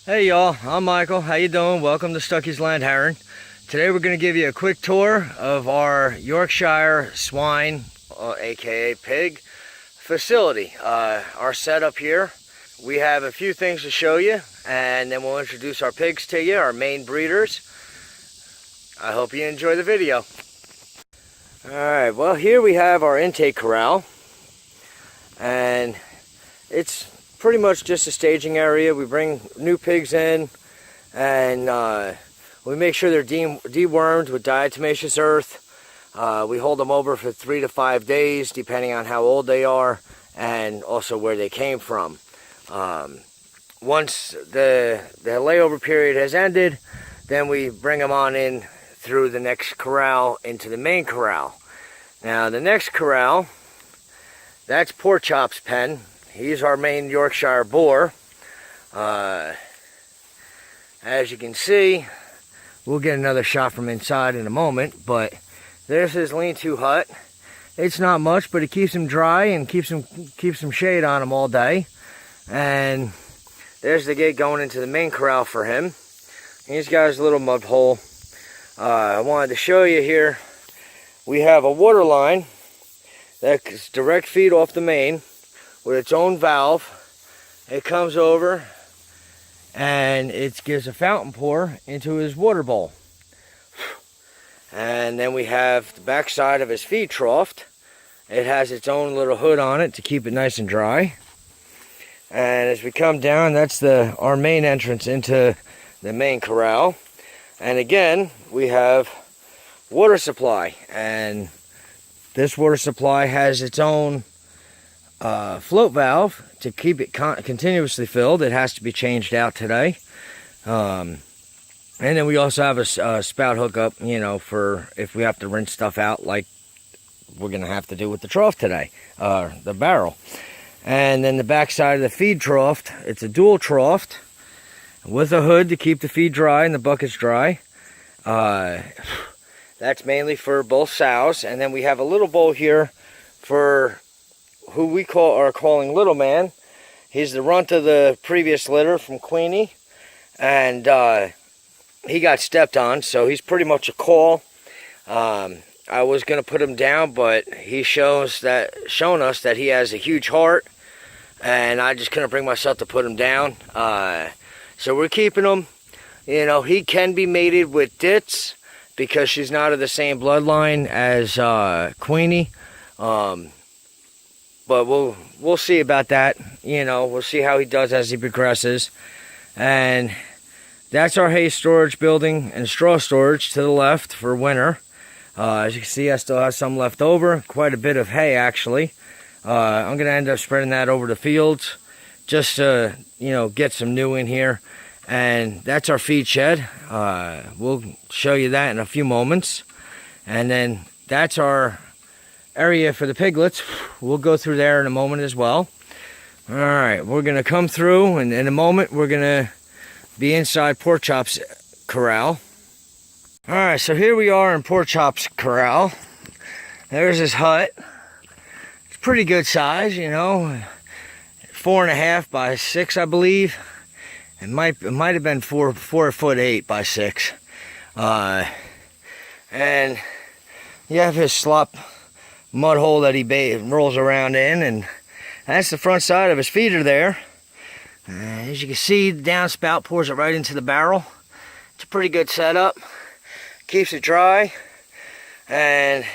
Hey y'all, I'm Michael. How you doing? Welcome to Stuckey's Land Herren. Today we're going to give you a quick tour of our Yorkshire swine, aka pig, facility. Our setup here. We have a few things to show you, and then we'll introduce our pigs to you, our main breeders. I hope you enjoy the video. Alright, well here we have our intake corral, and it's pretty much just a staging area. We bring new pigs in, and we make sure they're dewormed with diatomaceous earth. We hold them over for 3 to 5 days, depending on how old they are, and also where they came from. Once the layover period has ended, then we bring them on in through the next corral into the main corral. Now, the next corral, that's Pork Chop's pen. He's our main Yorkshire boar. As you can see, we'll get another shot from inside in a moment, but there's his lean-to hut. It's not much, but it keeps him dry and keeps some shade on him all day. And there's the gate going into the main corral for him. He's got his little mud hole. I wanted to show you here, we have a water line that's direct feed off the main, with its own valve. It comes over and it gives a fountain pour into his water bowl. And then we have the back side of his feed trough. It has its own little hood on it to keep it nice and dry. And as we come down, that's our main entrance into the main corral. And again, we have water supply, and this water supply has its own float valve to keep it continuously filled. It has to be changed out today. And then we also have a spout hookup, for if we have to rinse stuff out, like we're going to have to do with the trough today, the barrel. And then the back side of the feed trough, it's a dual trough with a hood to keep the feed dry and the buckets dry. That's mainly for both sows. And then we have a little bowl here for who we are calling Little Man. He's the runt of the previous litter from Queenie, and he got stepped on, so he's pretty much a call. I was going to put him down, but he shown us that he has a huge heart, and I just couldn't bring myself to put him down. So we're keeping him. He can be mated with Ditz because she's not of the same bloodline as Queenie. But we'll see about that. We'll see how he does as he progresses. And that's our hay storage building and straw storage to the left for winter. As you can see, I still have some left over. Quite a bit of hay, actually. I'm going to end up spreading that over the fields just to, get some new in here. And that's our feed shed. We'll show you that in a few moments. And then that's our area for the piglets. We'll go through there in a moment as well. All right, we're going to come through, and in a moment we're going to be inside Pork Chop's corral. All right, so here we are in Pork Chop's corral. There's his hut. It's pretty good size, 4.5 by 6, I believe. It might have been 4'8" by 6. And you have his slop mud hole that he rolls around in, and that's the front side of his feeder there. As you can see, the downspout pours it right into the barrel. It's a pretty good setup. Keeps it dry. And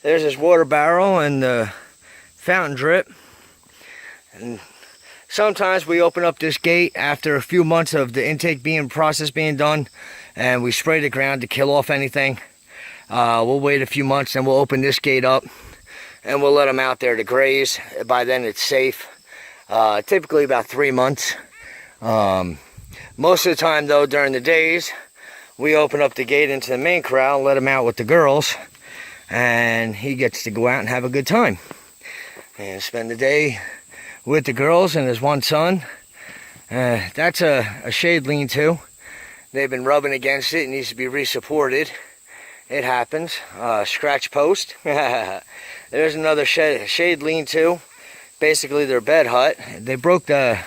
there's his water barrel and the fountain drip. And sometimes we open up this gate after a few months of the intake process being done, and we spray the ground to kill off anything. We'll wait a few months and we'll open this gate up and we'll let them out there to graze. By then it's safe. Typically about 3 months. Most of the time though, during the days, we open up the gate into the main corral and let him out with the girls, and he gets to go out and have a good time and spend the day with the girls and his one son. That's a shade lean-to. They've been rubbing against it. It needs to be re-supported. It happens. Scratch post. There's another shade lean-to. Basically their bed hut. They broke the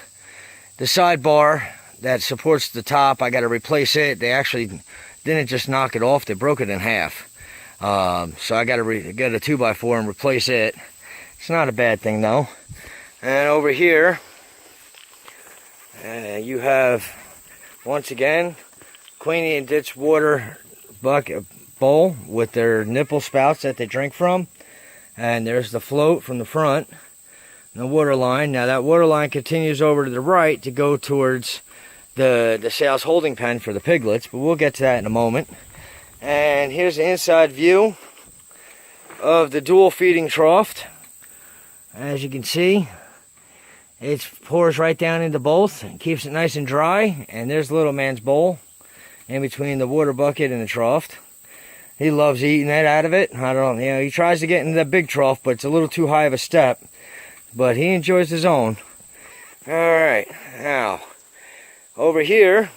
side bar, that supports the top, I got to replace it. They actually didn't just knock it off, they broke it in half. So I got to get a 2x4 and replace it. It's not a bad thing though. And over here, you have, once again, Queenie and Ditch water bucket bowl with their nipple spouts that they drink from. And there's the float from the front, the water line. Now that water line continues over to the right to go towards the sales holding pen for the piglets, but we'll get to that in a moment. And here's the inside view of the dual feeding trough. As you can see, it pours right down into both and keeps it nice and dry. And there's little man's bowl in between the water bucket and the trough. He loves eating that out of it. I don't know, he tries to get into that big trough, but it's a little too high of a step. But he enjoys his own. Alright, now, over here,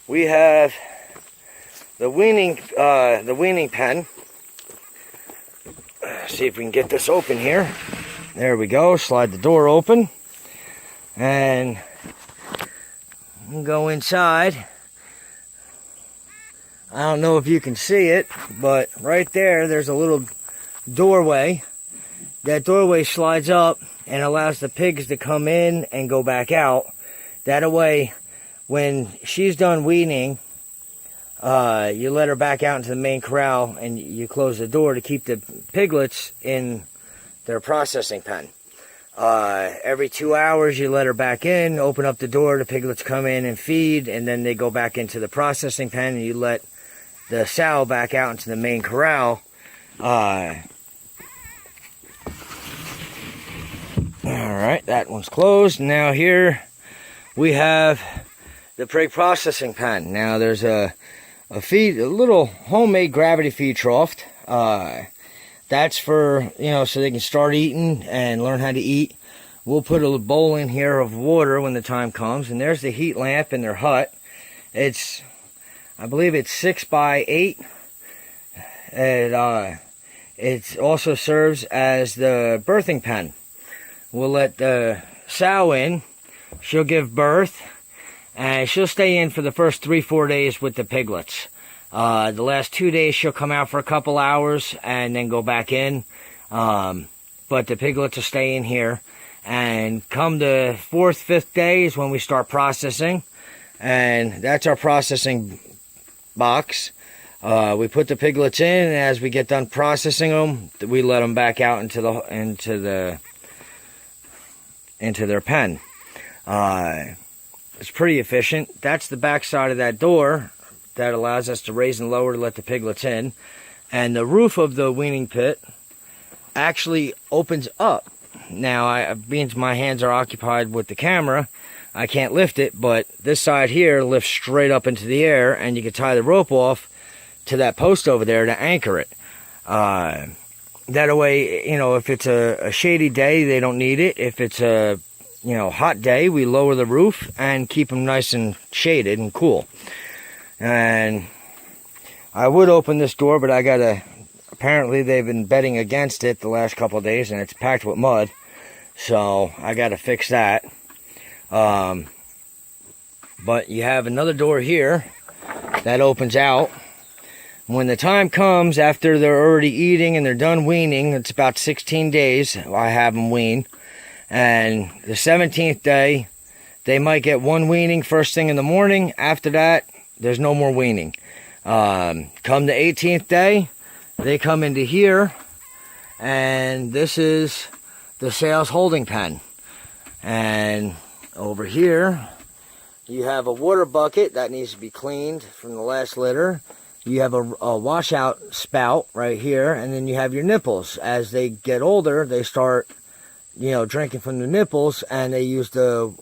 we have the weaning pen. See if we can get this open here. There we go. Slide the door open. And we'll go inside. I don't know if you can see it, but right there, there's a little doorway. That doorway slides up and allows the pigs to come in and go back out. That way, when she's done weaning, you let her back out into the main corral and you close the door to keep the piglets in their processing pen. Every 2 hours you let her back in, open up the door, the piglets come in and feed, and then they go back into the processing pen and you let the sow back out into the main corral. Alright, that one's closed. Now here we have the pig processing pen. Now there's a little homemade gravity feed trough. That's for, so they can start eating and learn how to eat. We'll put a bowl in here of water when the time comes. And there's the heat lamp in their hut. I believe it's 6x8. It also serves as the birthing pen. We'll let the sow in. She'll give birth. And she'll stay in for the first 3-4 days with the piglets. The last 2 days she'll come out for a couple hours and then go back in. But the piglets will stay in here. And come the 4th, 5th day is when we start processing. And that's our processing box. We put the piglets in, and as we get done processing them, we let them back out into their pen. It's pretty efficient. That's the back side of that door that allows us to raise and lower to let the piglets in. And the roof of the weaning pit actually opens up. Now, being my hands are occupied with the camera, I can't lift it, but this side here lifts straight up into the air, and you can tie the rope off to that post over there to anchor it. That way, if it's a shady day, they don't need it. If it's a hot day, we lower the roof and keep them nice and shaded and cool. And I would open this door, but apparently they've been betting against it the last couple of days, and it's packed with mud. So I gotta fix that. But you have another door here that opens out. When the time comes, after they're already eating and they're done weaning, it's about 16 days I have them wean. And the 17th day, they might get one weaning first thing in the morning. After that, there's no more weaning. Come the 18th day, they come into here, and this is the sales holding pen. And over here, you have a water bucket that needs to be cleaned from the last litter. You have a washout spout right here, and then you have your nipples. As they get older, they start, drinking from the nipples, and they use the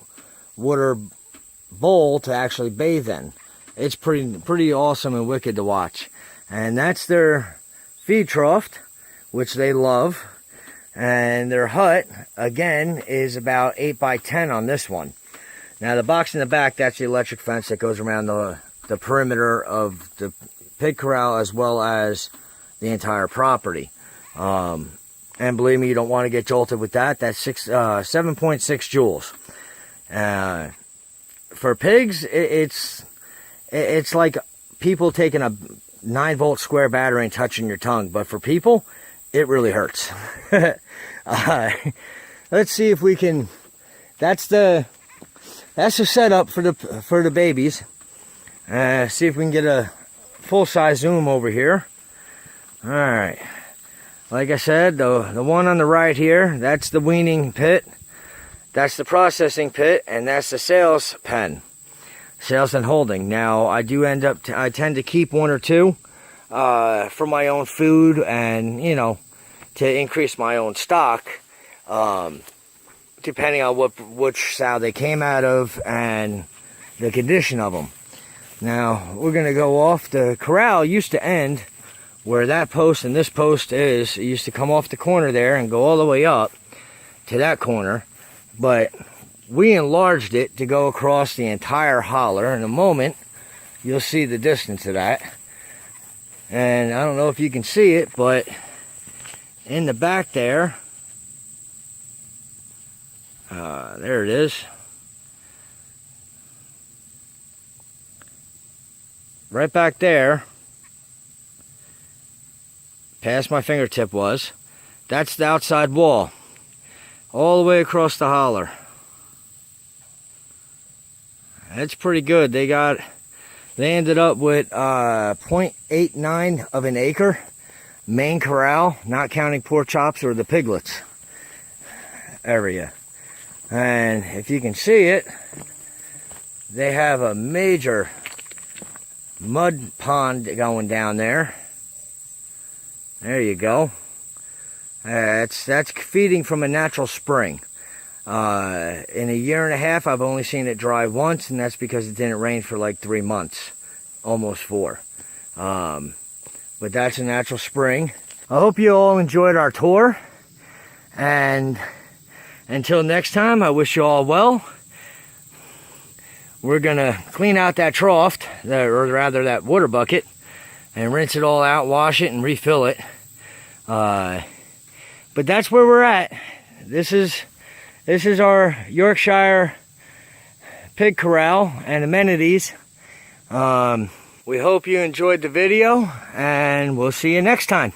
water bowl to actually bathe in. It's pretty awesome and wicked to watch. And that's their feed trough, which they love. And their hut, again, is about 8x10 on this one. Now, the box in the back, that's the electric fence that goes around the perimeter of the pig corral as well as the entire property. And believe me, you don't want to get jolted with that. That's 7.6 joules. for pigs, it's like people taking a 9-volt square battery and touching your tongue. But for people, it really hurts. Let's see if we can. That's the setup for the babies. See if we can get a full-size zoom over here. All right. Like I said, the one on the right here, that's the weaning pit. That's the processing pit, and that's the sales pen. Sales and holding. Now, I tend to keep 1 or 2 for my own food and, you know, to increase my own stock, depending on which sow they came out of and the condition of them. Now, we're going to go off. The corral used to end where that post and this post is. It used to come off the corner there and go all the way up to that corner. But we enlarged it to go across the entire holler. In a moment, you'll see the distance of that. And I don't know if you can see it, but in the back there, there it is. Right back there, past my fingertip was, that's the outside wall. All the way across the holler. That's pretty good. They ended up with 0.89 of an acre main corral, not counting pork chops or the piglets area. And if you can see it, they have a major mud pond going down there. There you go. That's feeding from a natural spring. In a year and a half, I've only seen it dry once, and that's because it didn't rain for like 3 months, almost 4. But that's a natural spring. I hope you all enjoyed our tour, and until next time, I wish you all well. We're gonna clean out that trough, or rather that water bucket, and rinse it all out, wash it, and refill it. But that's where we're at. This is our Yorkshire pig corral and amenities. We hope you enjoyed the video, and we'll see you next time.